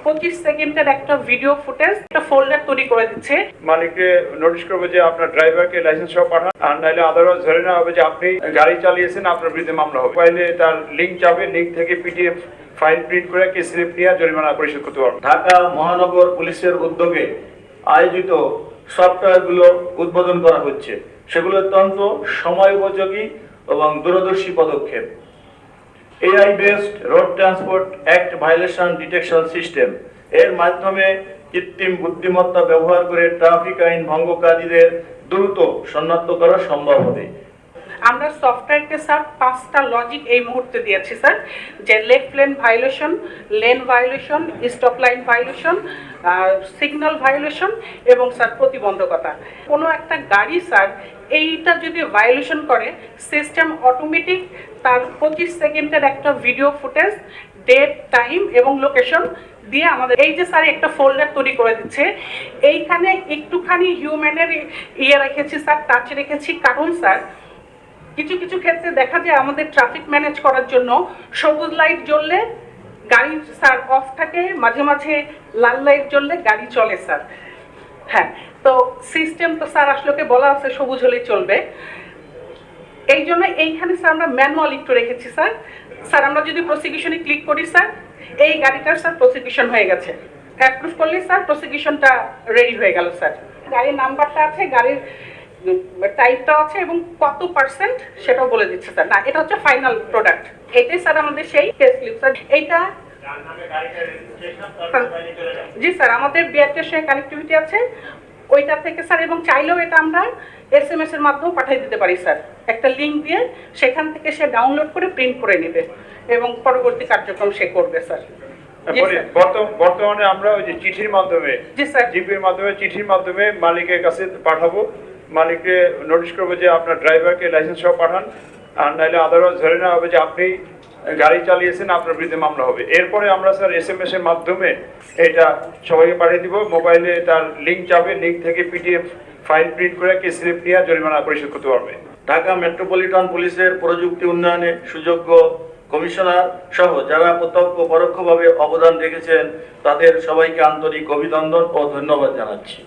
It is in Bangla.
25 সেকেন্ডের একটা ভিডিও ফুটেজ একটা ফোল্ডার তৈরি করে দিচ্ছে। মালিককে নোটিশ করবে যে আপনার ড্রাইভারকে লাইসেন্স সহ পাঠান, আর নাহলে আদারওয়াইজ ধরে নেওয়া হবে যে আপনি গাড়ি চালিয়েছেন, আপনার বিরুদ্ধে মামলা হবে। মোবাইলে তার লিঙ্ক যাবে, লিঙ্ক থেকে পিডিএফ ফাইল প্রিন্ট করে কি স্লিপ নিয়ে জরিমানা পরিশোধ করতে পারবেন। ঢাকা মহানগর পুলিশের উদ্যোগে আয়োজিত সফটওয়্যারগুলো উদ্বোধন করা হচ্ছে। সেগুলো অত্যন্ত সময় উপযোগী এবং দূরদর্শী পদক্ষেপ। AI based road transport act violation detection system এর মাধ্যমে কৃত্রিম বুদ্ধিমত্তা ব্যবহার করে ট্রাফিক আইন ভঙ্গকারীদের দ্রুত শনাক্ত করা সম্ভব হবে। আমরা সফটওয়্যারকে স্যার 5টা লজিক এই মুহূর্তে দিয়েছি স্যার, যে left lane violation, lane violation, stop line violation, signal violation এবং স্যার প্রতিবন্ধকতা। কোনো একটা গাড়ি স্যার এইটা যদি ভায়োলেশন করে, সিস্টেম অটোমেটিক তার 25 সেকেন্ডের একটা ভিডিও ফুটেজ, ডেট, টাইম এবং লোকেশন দিয়ে আমাদের এই যে স্যার একটা ফোল্ডার তৈরি করে দিচ্ছে। এইখানে একটুখানি হিউম্যানের রেখেছি স্যার, টাচ রেখেছি, কারণ স্যার কিছু কিছু ক্ষেত্রে দেখা যায় আমাদের ট্রাফিক ম্যানেজ করার জন্য সবুজ লাইট জ্বললে গাড়ি স্যার অফ থাকে, মাঝে মাঝে লাল লাইট জ্বললে গাড়ি চলে স্যার। হ্যাঁ, তো সিস্টেম তো স্যার আসলে বলা আছে সবুজ হলেই চলবে। এই জন্য এইখানে স্যার আমরা ম্যানুয়াল একটু রেখেছি স্যার। স্যার আমরা যদি প্রসিকিউশনে ক্লিক করি স্যার, এই গাড়িটার স্যার প্রসিকিউশন হয়ে গেছে। অ্যাপ্রুভ করলে স্যার প্রসিকিউশনটা রেডি হয়ে গেল স্যার। গাড়ির নাম্বারটা আছে, গাড়ির টাইপটা আছে এবং কত পার্সেন্ট সেটাও বলে দিচ্ছে স্যার। না, এটা হচ্ছে ফাইনাল প্রোডাক্ট। এটাই স্যার আমাদের সেই কেস স্লিপ স্যার। এইটা জি স্যার, আমাদের বিআরটির সঙ্গে কানেক্টিভিটি আছে ওইটা থেকে স্যার, এবং চাইলেও এটা আমরা SMS এর মাধ্যমে পাঠিয়ে দিতে পারি স্যার। একটা লিঙ্ক দিয়ে সেখান থেকে সে ডাউনলোড করে প্রিন্ট করে নেবে এবং পরবর্তী কার্যক্রম সে করবে স্যার। বর্তমানে আমরা ওই যে চিঠির মাধ্যমে, জি স্যার, জিপির মাধ্যমে, চিঠির মাধ্যমে মালিকের কাছে পাঠাবো। মালিককে নোটিশ করবে যে আপনার ড্রাইভারকে লাইসেন্স সহ পাঠান, আর নাহলে আদারওয়াইজ ধরে নেওয়া হবে যে আপনি গাড়ি চালিয়েছেন, আপনার বিরুদ্ধে মামলা হবে। এরপরে আমরা স্যার SMS এর মাধ্যমে এটা সবাইকে পাঠিয়ে দিব। মোবাইলে তার লিঙ্ক যাবে, লিঙ্ক থেকে পিডিএফ ফাইল প্রিন্ট করে কি স্লিপ নিয়ে জরিমানা পরিশোধ করতে পারবে। ঢাকা মেট্রোপলিটন পুলিশের প্রযুক্তি উন্নয়নে সুযোগ্য কমিশনার সহ যারা প্রত্যক্ষ পরোক্ষভাবে অবদান রেখেছেন তাদের সবাইকে আন্তরিক অভিনন্দন ও ধন্যবাদ জানাচ্ছি।